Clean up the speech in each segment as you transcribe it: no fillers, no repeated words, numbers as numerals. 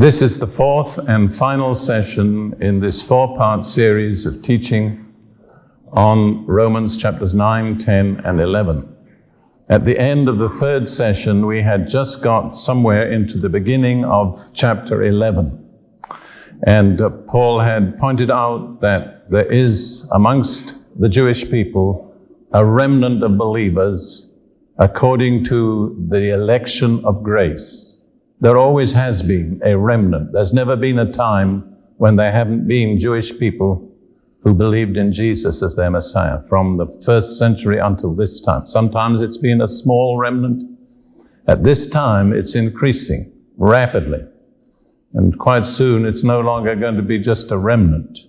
This is the fourth and final session in this four-part series of teaching on Romans chapters 9, 10, and 11. At the end of the third session, we had just got somewhere into the beginning of chapter 11. And Paul had pointed out that there is amongst the Jewish people a remnant of believers according to the election of grace. There always has been a remnant. There's never been a time when there haven't been Jewish people who believed in Jesus as their Messiah from the first century until this time. Sometimes it's been a small remnant. At this time, it's increasing rapidly. And quite soon, it's no longer going to be just a remnant.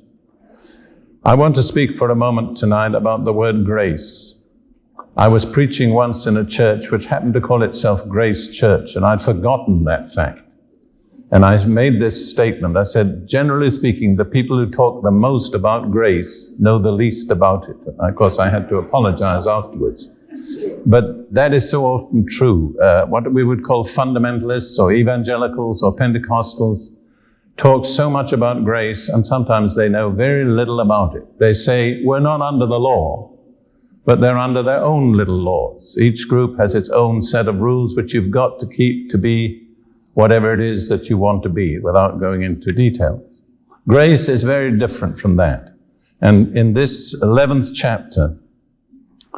I want to speak for a moment tonight about the word grace. I was preaching once in a church which happened to call itself Grace Church, and I'd forgotten that fact. And I made this statement. I said, generally speaking, the people who talk the most about grace know the least about it. Of course, I had to apologize afterwards. But that is so often true. What we would call fundamentalists or evangelicals or Pentecostals talk so much about grace, and sometimes they know very little about it. They say, we're not under the law, but they're under their own little laws. Each group has its own set of rules which you've got to keep to be whatever it is that you want to be without going into details. Grace is very different from that. And in this 11th chapter,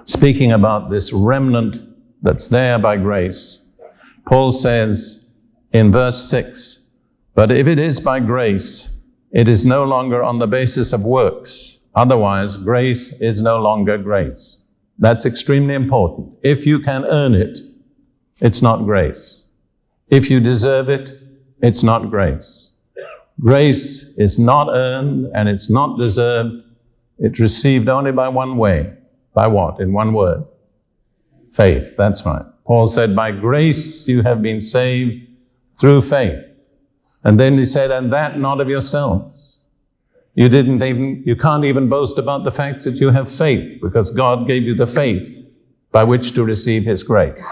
speaking about this remnant that's there by grace, Paul says in verse 6, "But if it is by grace, it is no longer on the basis of works. Otherwise, grace is no longer grace." That's extremely important. If you can earn it, it's not grace. If you deserve it, it's not grace. Grace is not earned and it's not deserved. It's received only by one way. By what? In one word. Faith. That's right. Paul said, by grace you have been saved through faith. And then he said, and that not of yourselves. You can't even boast about the fact that you have faith, because God gave you the faith by which to receive His grace.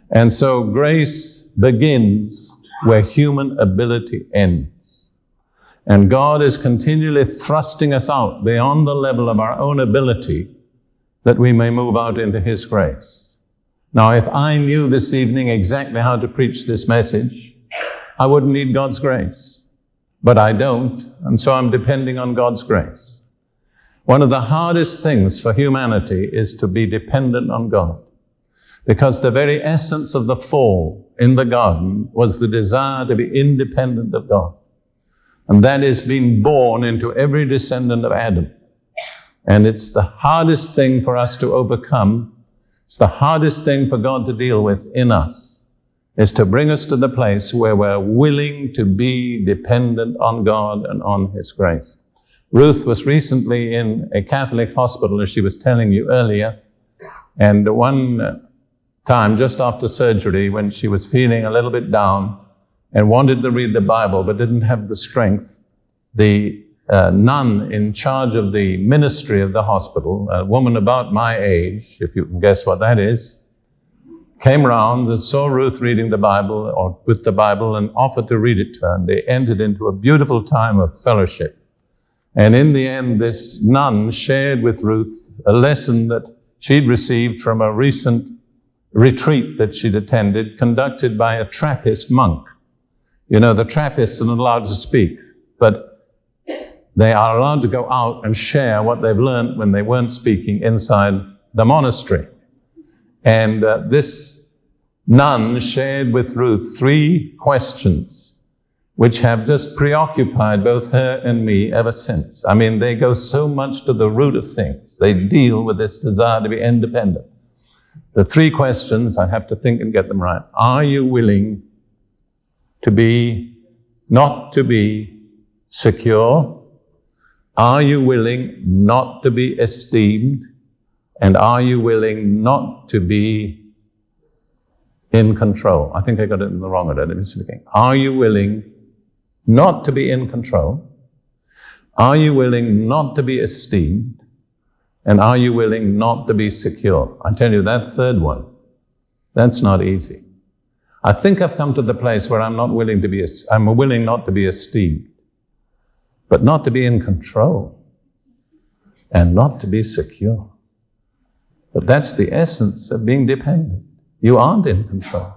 And so grace begins where human ability ends. And God is continually thrusting us out beyond the level of our own ability that we may move out into His grace. Now, if I knew this evening exactly how to preach this message, I wouldn't need God's grace. But I don't, and so I'm depending on God's grace. One of the hardest things for humanity is to be dependent on God, because the very essence of the fall in the garden was the desire to be independent of God. And that is being born into every descendant of Adam. And it's the hardest thing for us to overcome. It's the hardest thing for God to deal with in us, is to bring us to the place where we're willing to be dependent on God and on His grace. Ruth was recently in a Catholic hospital, as she was telling you earlier, and one time just after surgery, when she was feeling a little bit down and wanted to read the Bible but didn't have the strength, the nun in charge of the ministry of the hospital, a woman about my age, if you can guess what that is, came around and saw Ruth reading the Bible, or with the Bible, and offered to read it to her. And they entered into a beautiful time of fellowship. And in the end, this nun shared with Ruth a lesson that she'd received from a recent retreat that she'd attended, conducted by a Trappist monk. You know, the Trappists are not allowed to speak, but they are allowed to go out and share what they've learned when they weren't speaking inside the monastery. And this nun shared with Ruth 3 questions which have just preoccupied both her and me ever since. I mean, they go so much to the root of things. They deal with this desire to be independent. The 3 questions, I have to think and get them right. Are you willing to be, not to be secure? Are you willing not to be esteemed? And are you willing not to be in control? I think I got it in the wrong order. Let me see again. Are you willing not to be in control? Are you willing not to be esteemed? And are you willing not to be secure? I tell you, that third one, that's not easy. I think I've come to the place where I'm willing not to be esteemed, but not to be in control and not to be secure. But that's the essence of being dependent. You aren't in control.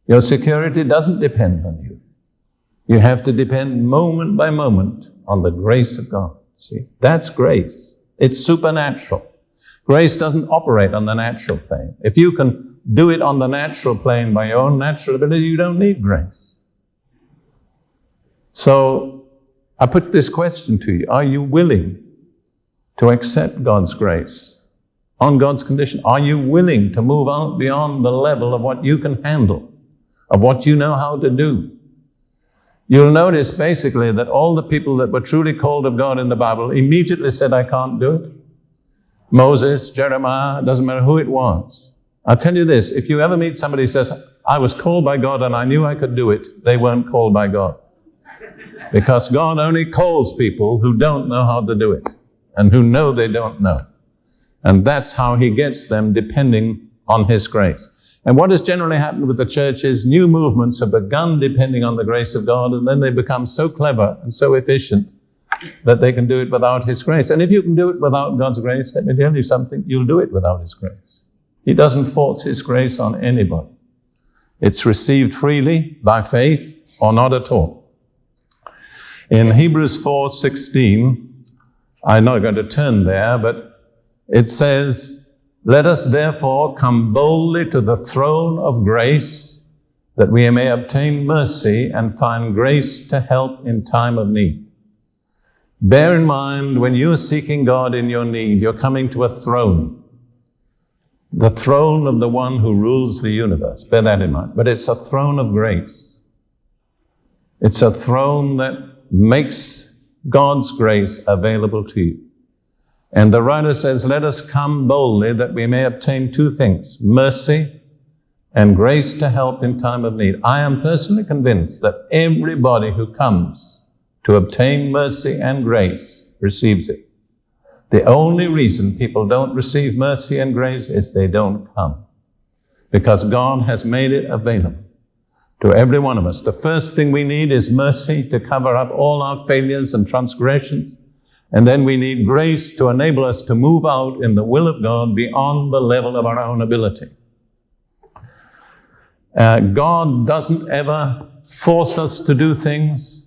Your security doesn't depend on you. You have to depend moment by moment on the grace of God. See, that's grace. It's supernatural. Grace doesn't operate on the natural plane. If you can do it on the natural plane by your own natural ability, you don't need grace. So I put this question to you. Are you willing to accept God's grace on God's condition? Are you willing to move out beyond the level of what you can handle, of what you know how to do? You'll notice basically that all the people that were truly called of God in the Bible immediately said, I can't do it. Moses, Jeremiah, doesn't matter who it was. I'll tell you this, if you ever meet somebody who says, I was called by God and I knew I could do it, they weren't called by God. Because God only calls people who don't know how to do it and who know they don't know. And that's how he gets them, depending on his grace. And what has generally happened with the church is new movements have begun depending on the grace of God, and then they become so clever and so efficient that they can do it without his grace. And if you can do it without God's grace, let me tell you something, you'll do it without his grace. He doesn't force his grace on anybody. It's received freely by faith or not at all. In Hebrews 4:16, I'm not going to turn there, but it says, let us therefore come boldly to the throne of grace, that we may obtain mercy and find grace to help in time of need. Bear in mind, when you're seeking God in your need, you're coming to a throne. The throne of the one who rules the universe. Bear that in mind. But it's a throne of grace. It's a throne that makes God's grace available to you. And the writer says, let us come boldly that we may obtain two things, mercy and grace to help in time of need. I am personally convinced that everybody who comes to obtain mercy and grace receives it. The only reason people don't receive mercy and grace is they don't come. Because God has made it available to every one of us. The first thing we need is mercy to cover up all our failures and transgressions. And then we need grace to enable us to move out in the will of God beyond the level of our own ability. God doesn't ever force us to do things,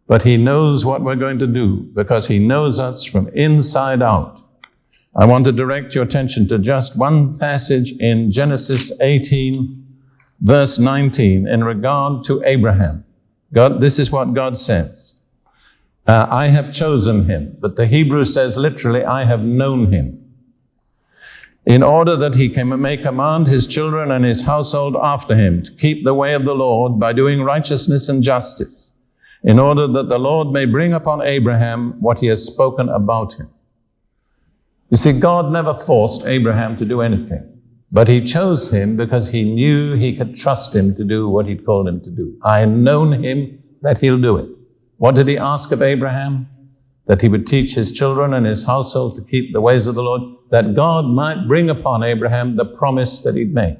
but he knows what we're going to do because he knows us from inside out. I want to direct your attention to just one passage in Genesis 18, verse 19, in regard to Abraham. This is what God says. I have chosen him, but the Hebrew says literally, I have known him, in order that he may command his children and his household after him to keep the way of the Lord by doing righteousness and justice, in order that the Lord may bring upon Abraham what he has spoken about him. You see, God never forced Abraham to do anything, but he chose him because he knew he could trust him to do what he'd called him to do. I have known him that he'll do it. What did he ask of Abraham? That he would teach his children and his household to keep the ways of the Lord, that God might bring upon Abraham the promise that he'd made.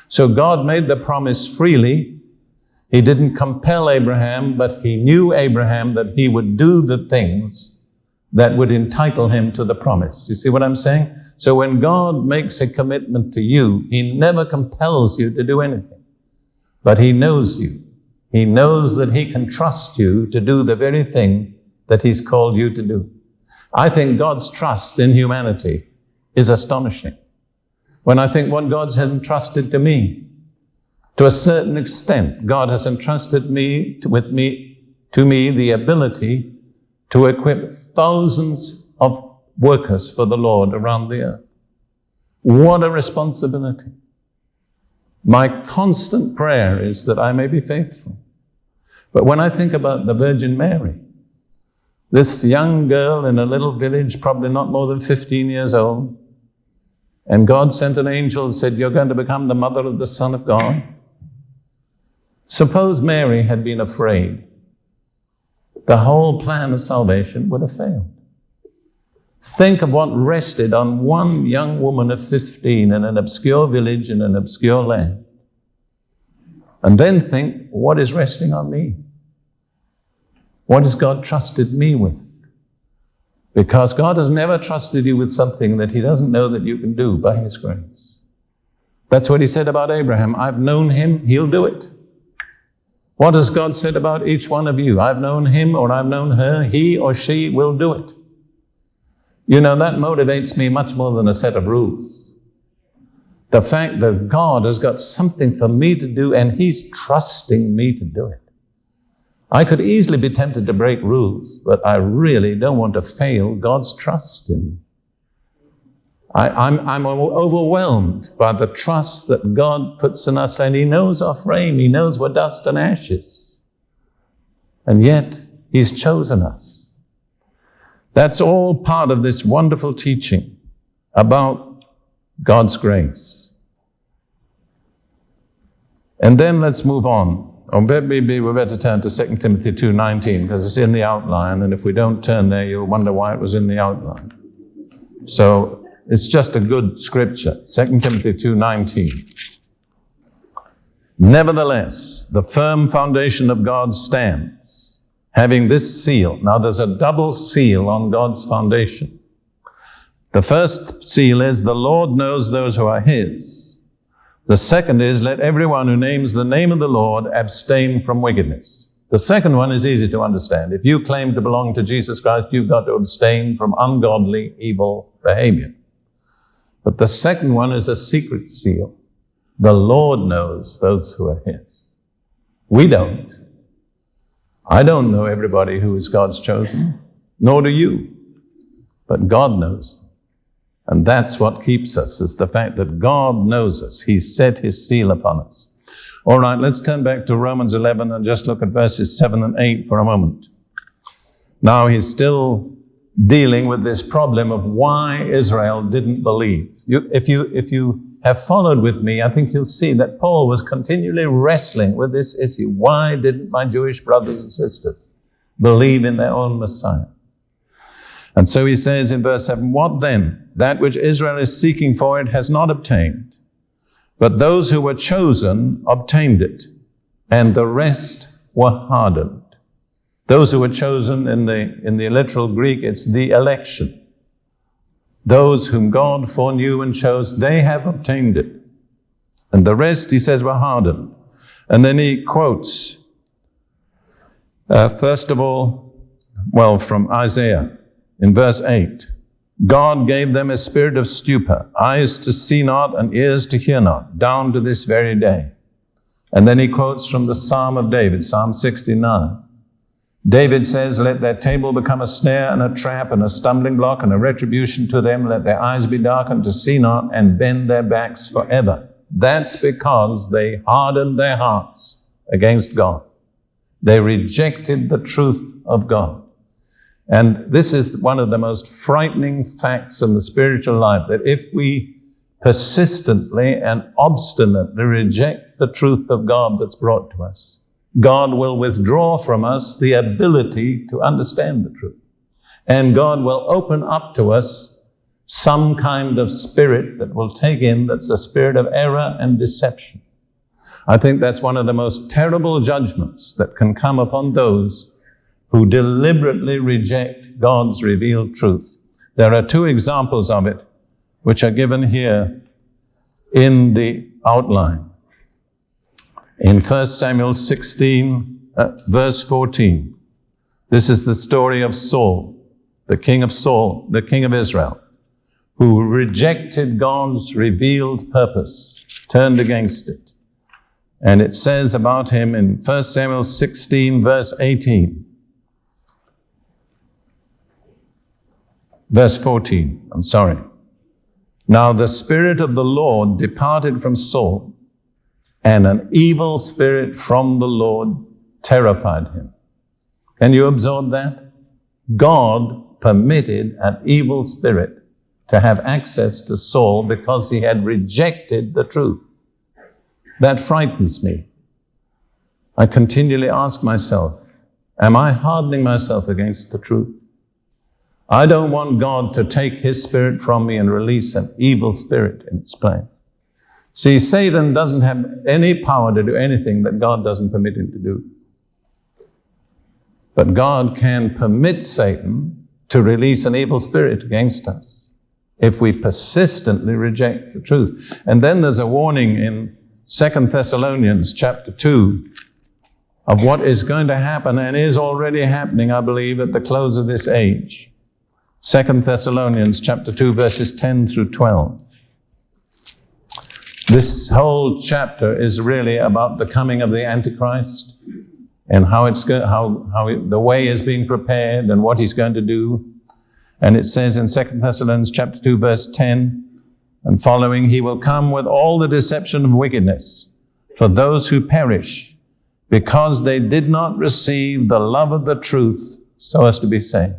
So God made the promise freely. He didn't compel Abraham, but he knew Abraham that he would do the things that would entitle him to the promise. You see what I'm saying? So when God makes a commitment to you, he never compels you to do anything, but he knows you. He knows that he can trust you to do the very thing that he's called you to do. I think God's trust in humanity is astonishing. When I think what God's entrusted to me, to a certain extent, God has entrusted to me the ability to equip thousands of workers for the Lord around the earth. What a responsibility. My constant prayer is that I may be faithful. But when I think about the Virgin Mary, this young girl in a little village, probably not more than 15 years old, and God sent an angel and said, you're going to become the mother of the Son of God. Suppose Mary had been afraid. The whole plan of salvation would have failed. Think of what rested on one young woman of 15 in an obscure village in an obscure land. And then think, what is resting on me? What has God trusted me with? Because God has never trusted you with something that he doesn't know that you can do by his grace. That's what he said about Abraham. I've known him, he'll do it. What has God said about each one of you? I've known him or I've known her, he or she will do it. You know, that motivates me much more than a set of rules. The fact that God has got something for me to do and he's trusting me to do it. I could easily be tempted to break rules, but I really don't want to fail God's trust in me. I'm overwhelmed by the trust that God puts in us, and he knows our frame. He knows we're dust and ashes. And yet, he's chosen us. That's all part of this wonderful teaching about God's grace. And then let's move on. Or maybe we better turn to 2 Timothy 2:19, because it's in the outline, and if we don't turn there, you'll wonder why it was in the outline. So it's just a good scripture, 2 Timothy 2:19. Nevertheless, the firm foundation of God stands, having this seal. Now there's a double seal on God's foundation. The first seal is, the Lord knows those who are his. The second is, let everyone who names the name of the Lord abstain from wickedness. The second one is easy to understand. If you claim to belong to Jesus Christ, you've got to abstain from ungodly, evil behavior. But the second one is a secret seal. The Lord knows those who are his. We don't. I don't know everybody who is God's chosen, nor do you. But God knows them. And that's what keeps us, is the fact that God knows us. He's set his seal upon us. All right, let's turn back to Romans 11 and just look at verses 7 and 8 for a moment. Now he's still dealing with this problem of why Israel didn't believe. If you have followed with me, I think you'll see that Paul was continually wrestling with this issue. Why didn't my Jewish brothers and sisters believe in their own Messiah? And so he says in verse 7, what then? That which Israel is seeking for it has not obtained. But those who were chosen obtained it, and the rest were hardened. Those who were chosen in the literal Greek, it's the election. Those whom God foreknew and chose, they have obtained it. And the rest, he says, were hardened. And then he quotes, first of all, from Isaiah, in verse 8, God gave them a spirit of stupor, eyes to see not and ears to hear not, down to this very day. And then he quotes from the Psalm of David, Psalm 69. David says, let their table become a snare and a trap and a stumbling block and a retribution to them. Let their eyes be darkened to see not and bend their backs forever. That's because they hardened their hearts against God. They rejected the truth of God. And this is one of the most frightening facts in the spiritual life, that if we persistently and obstinately reject the truth of God that's brought to us, God will withdraw from us the ability to understand the truth. And God will open up to us some kind of spirit that will take in, that's a spirit of error and deception. I think that's one of the most terrible judgments that can come upon those who deliberately reject God's revealed truth. There are two examples of it, which are given here in the outline. In 1 Samuel 16, verse 14, this is the story of Saul, the king of Israel, who rejected God's revealed purpose, turned against it. And it says about him in 1 Samuel 16, verse 18, verse 14, Now the Spirit of the Lord departed from Saul, and an evil spirit from the Lord terrified him. Can you absorb that? God permitted an evil spirit to have access to Saul because he had rejected the truth. That frightens me. I continually ask myself, am I hardening myself against the truth? I don't want God to take his spirit from me and release an evil spirit in its place. See, Satan doesn't have any power to do anything that God doesn't permit him to do. But God can permit Satan to release an evil spirit against us if we persistently reject the truth. And then there's a warning in 2 Thessalonians chapter 2 of what is going to happen and is already happening, I believe, at the close of this age. 2 Thessalonians chapter 2, verses 10 through 12. This whole chapter is really about the coming of the Antichrist and how the way is being prepared and what he's going to do. And it says in 2 Thessalonians chapter 2, verse 10 and following, he will come with all the deception of wickedness for those who perish, because they did not receive the love of the truth so as to be saved.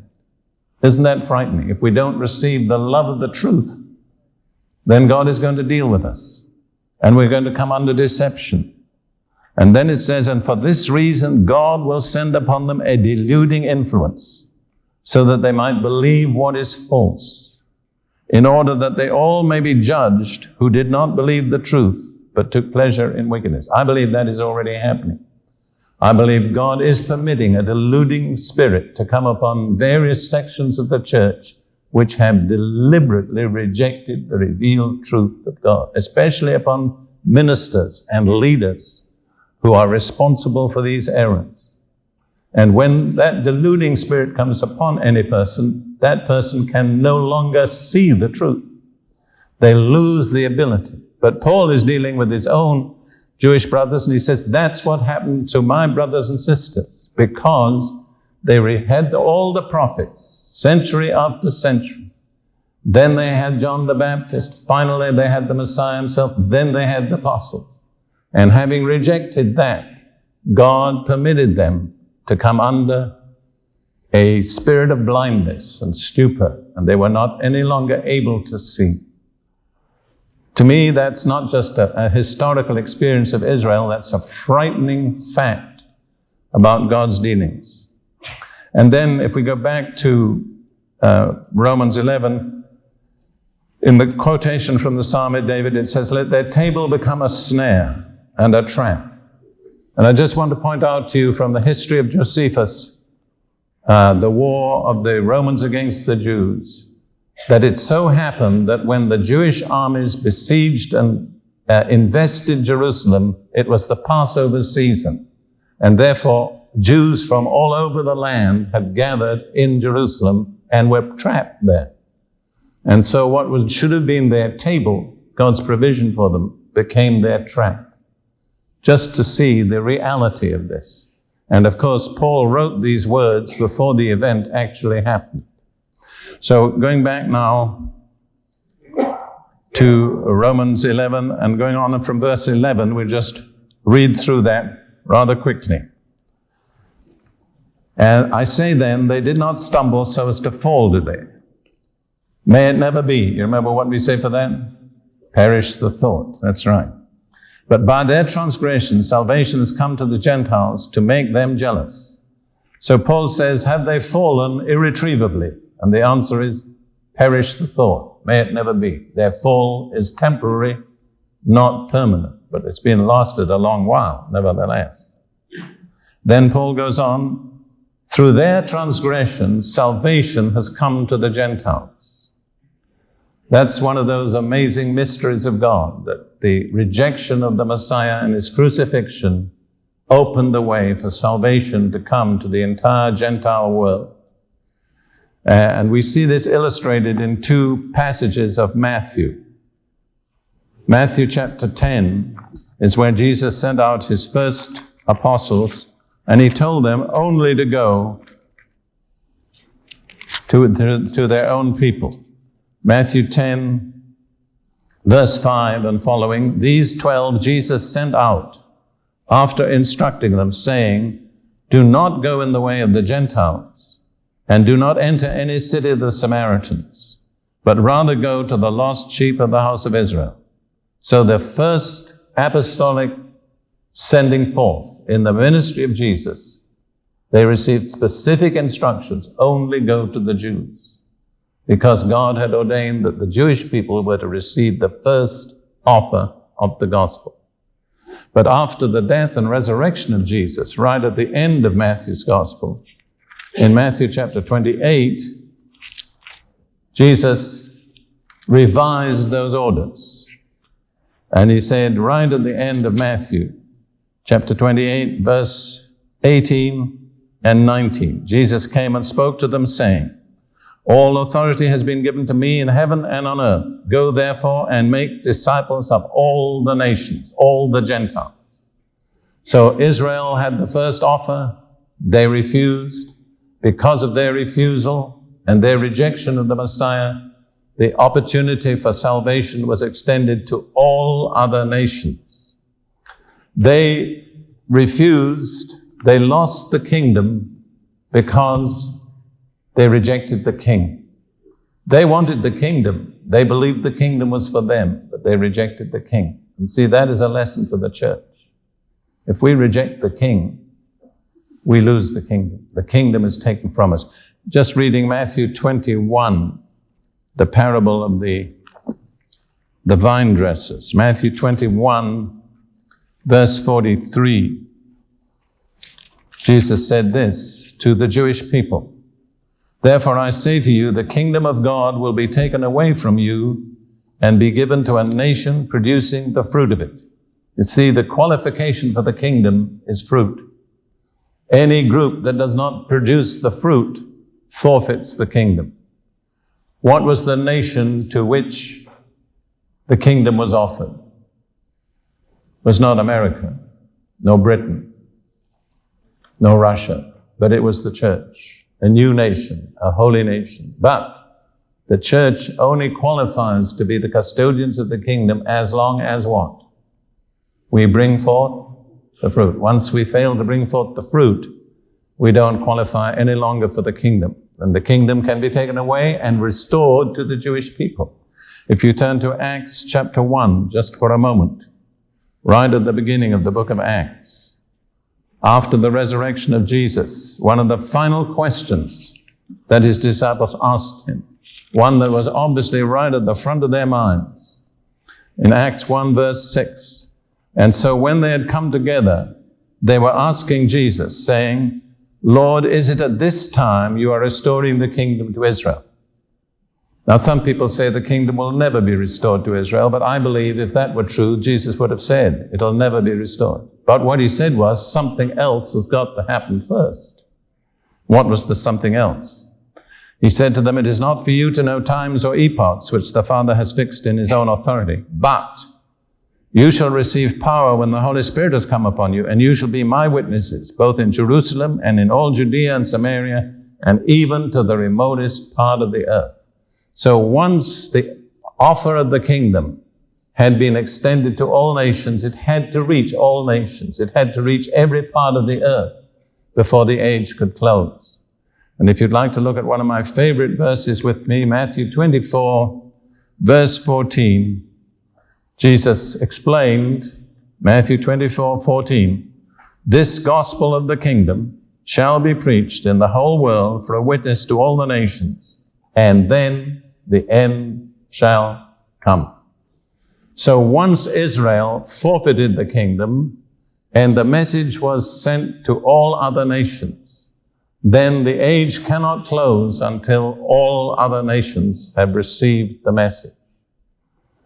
Isn't that frightening? If we don't receive the love of the truth, then God is going to deal with us, and we're going to come under deception. And then it says, and for this reason, God will send upon them a deluding influence, so that they might believe what is false, in order that they all may be judged who did not believe the truth, but took pleasure in wickedness. I believe that is already happening. I believe God is permitting a deluding spirit to come upon various sections of the church which have deliberately rejected the revealed truth of God, especially upon ministers and leaders who are responsible for these errors. And when that deluding spirit comes upon any person, that person can no longer see the truth. They lose the ability. But Paul is dealing with his own Jewish brothers, and he says, that's what happened to my brothers and sisters, because they had all the prophets, century after century. Then they had John the Baptist. Finally, they had the Messiah himself. Then they had the apostles. And having rejected that, God permitted them to come under a spirit of blindness and stupor, and they were not any longer able to see. To me, that's not just a historical experience of Israel, that's a frightening fact about God's dealings. And then if we go back to Romans 11, in the quotation from the Psalm of David, it says, let their table become a snare and a trap. And I just want to point out to you from the history of Josephus, the war of the Romans against the Jews, that it so happened that when the Jewish armies besieged and invested Jerusalem, it was the Passover season. And therefore, Jews from all over the land had gathered in Jerusalem and were trapped there. And so what should have been their table, God's provision for them, became their trap. Just to see the reality of this. And of course, Paul wrote these words before the event actually happened. So going back now to Romans 11 and going on from verse 11, we'll just read through that rather quickly. And I say then, they did not stumble so as to fall, did they? May it never be. You remember what we say for that? Perish the thought. That's right. But by their transgression, salvation has come to the Gentiles to make them jealous. So Paul says, have they fallen irretrievably? And the answer is, perish the thought. May it never be. Their fall is temporary, not permanent, but it's been lasted a long while, nevertheless. Then Paul goes on, through their transgression, salvation has come to the Gentiles. That's one of those amazing mysteries of God, that the rejection of the Messiah and his crucifixion opened the way for salvation to come to the entire Gentile world. And we see this illustrated in two passages of Matthew. Matthew chapter 10 is where Jesus sent out his first apostles, and he told them only to go to their own people. Matthew 10, verse 5 and following, these 12 Jesus sent out after instructing them, saying, do not go in the way of the Gentiles, and do not enter any city of the Samaritans, but rather go to the lost sheep of the house of Israel. So the first apostolic sending forth in the ministry of Jesus, they received specific instructions, only go to the Jews. Because God had ordained that the Jewish people were to receive the first offer of the gospel. But after the death and resurrection of Jesus, right at the end of Matthew's gospel, in Matthew chapter 28, Jesus revised those orders. And he said right at the end of Matthew chapter 28, verse 18 and 19, Jesus came and spoke to them, saying, all authority has been given to me in heaven and on earth. Go therefore and make disciples of all the nations, all the Gentiles. So Israel had the first offer. They refused. Because of their refusal and their rejection of the Messiah, the opportunity for salvation was extended to all other nations. They refused. They lost the kingdom because they rejected the king. They wanted the kingdom. They believed the kingdom was for them, but they rejected the king. And see, that is a lesson for the church. If we reject the king, we lose the kingdom. The kingdom is taken from us. Just reading Matthew 21, the parable of the vine dressers. Matthew 21, verse 43. Jesus said this to the Jewish people. Therefore I say to you, the kingdom of God will be taken away from you and be given to a nation producing the fruit of it. You see, the qualification for the kingdom is fruit. Any group that does not produce the fruit forfeits the kingdom. What was the nation to which the kingdom was offered? It was not America, no Britain, no Russia, but it was the church. A new nation, a holy nation. But the church only qualifies to be the custodians of the kingdom as long as what? We bring forth the fruit. Once we fail to bring forth the fruit, we don't qualify any longer for the kingdom. And the kingdom can be taken away and restored to the Jewish people. If you turn to Acts chapter 1, just for a moment, right at the beginning of the book of Acts, after the resurrection of Jesus, one of the final questions that his disciples asked him, one that was obviously right at the front of their minds, in Acts 1 verse 6. And so when they had come together, they were asking Jesus, saying, Lord, is it at this time you are restoring the kingdom to Israel? Now, some people say the kingdom will never be restored to Israel, but I believe if that were true, Jesus would have said, it'll never be restored. But what he said was, something else has got to happen first. What was the something else? He said to them, it is not for you to know times or epochs which the Father has fixed in his own authority, but you shall receive power when the Holy Spirit has come upon you, and you shall be my witnesses, both in Jerusalem and in all Judea and Samaria, and even to the remotest part of the earth. So once the offer of the kingdom had been extended to all nations, it had to reach all nations. It had to reach every part of the earth before the age could close. And if you'd like to look at one of my favorite verses with me, Matthew 24, verse 14, Jesus explained, Matthew 24:14, this gospel of the kingdom shall be preached in the whole world for a witness to all the nations, and then the end shall come. So once Israel forfeited the kingdom and the message was sent to all other nations, then the age cannot close until all other nations have received the message.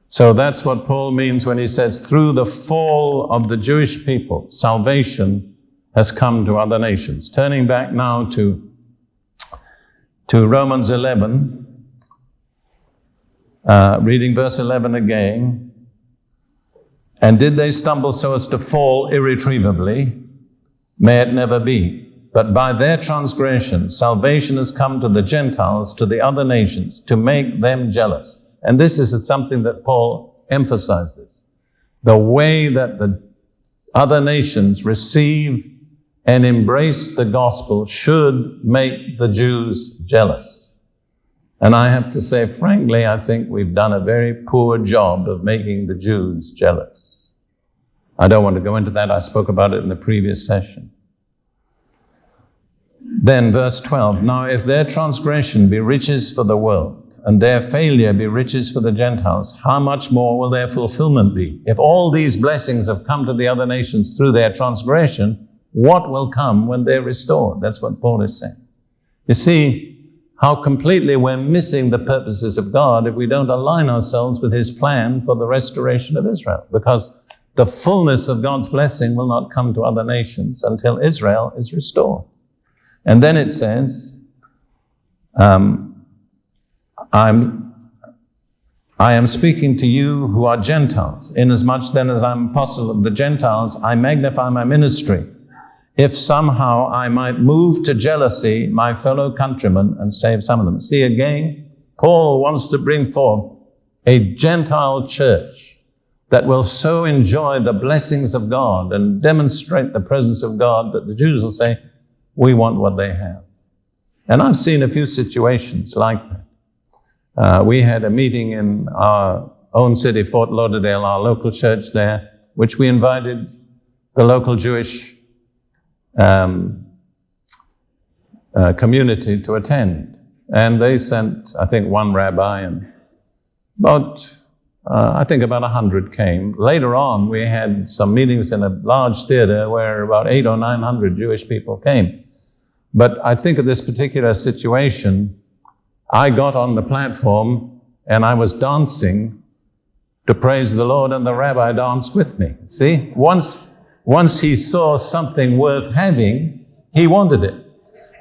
So that's what Paul means when he says, through the fall of the Jewish people, salvation has come to other nations. Turning back now to Romans 11, reading verse 11 again. And did they stumble so as to fall irretrievably? May it never be. But by their transgression, salvation has come to the Gentiles, to the other nations, to make them jealous. And this is something that Paul emphasizes. The way that the other nations receive and embrace the gospel should make the Jews jealous. And I have to say, frankly, I think we've done a very poor job of making the Jews jealous. I don't want to go into that. I spoke about it in the previous session. Then verse 12, now if their transgression be riches for the world, and their failure be riches for the Gentiles, how much more will their fulfillment be? If all these blessings have come to the other nations through their transgression, what will come when they're restored? That's what Paul is saying. You see how completely we're missing the purposes of God if we don't align ourselves with his plan for the restoration of Israel, because the fullness of God's blessing will not come to other nations until Israel is restored. And then it says, I am speaking to you who are Gentiles. Inasmuch then as I'm apostle of the Gentiles, I magnify my ministry, if somehow I might move to jealousy my fellow countrymen and save some of them. See, again, Paul wants to bring forth a Gentile church that will so enjoy the blessings of God and demonstrate the presence of God that the Jews will say, we want what they have. And I've seen a few situations like that. We had a meeting in our own city, Fort Lauderdale, our local church there, which we invited the local Jewish community to attend. And they sent, I think, one rabbi, and about 100 came. Later on, we had some meetings in a large theater where about 800 or 900 Jewish people came. But I think of this particular situation, I got on the platform and I was dancing to praise the Lord, and the rabbi danced with me. See, once he saw something worth having, he wanted it.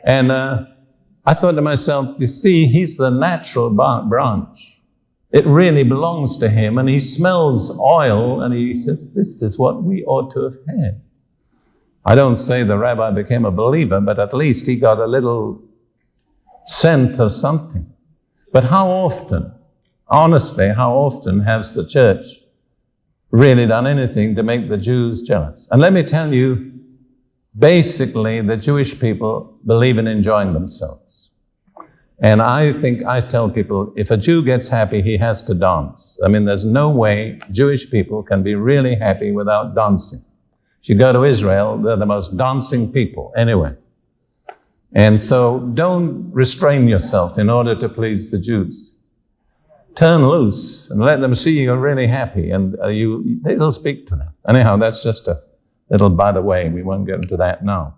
And I thought to myself, you see, he's the natural branch. It really belongs to him, and he smells oil, and he says, this is what we ought to have had. I don't say the rabbi became a believer, but at least he got a little scent of something. But how often, honestly, how often has the church really done anything to make the Jews jealous? And let me tell you, basically, the Jewish people believe in enjoying themselves. And I tell people, if a Jew gets happy, he has to dance. I mean, there's no way Jewish people can be really happy without dancing. If you go to Israel, they're the most dancing people anyway. And so don't restrain yourself in order to please the Jews. Turn loose and let them see you're really happy, and it'll speak to them. Anyhow, that's just a little by the way. We won't get into that now.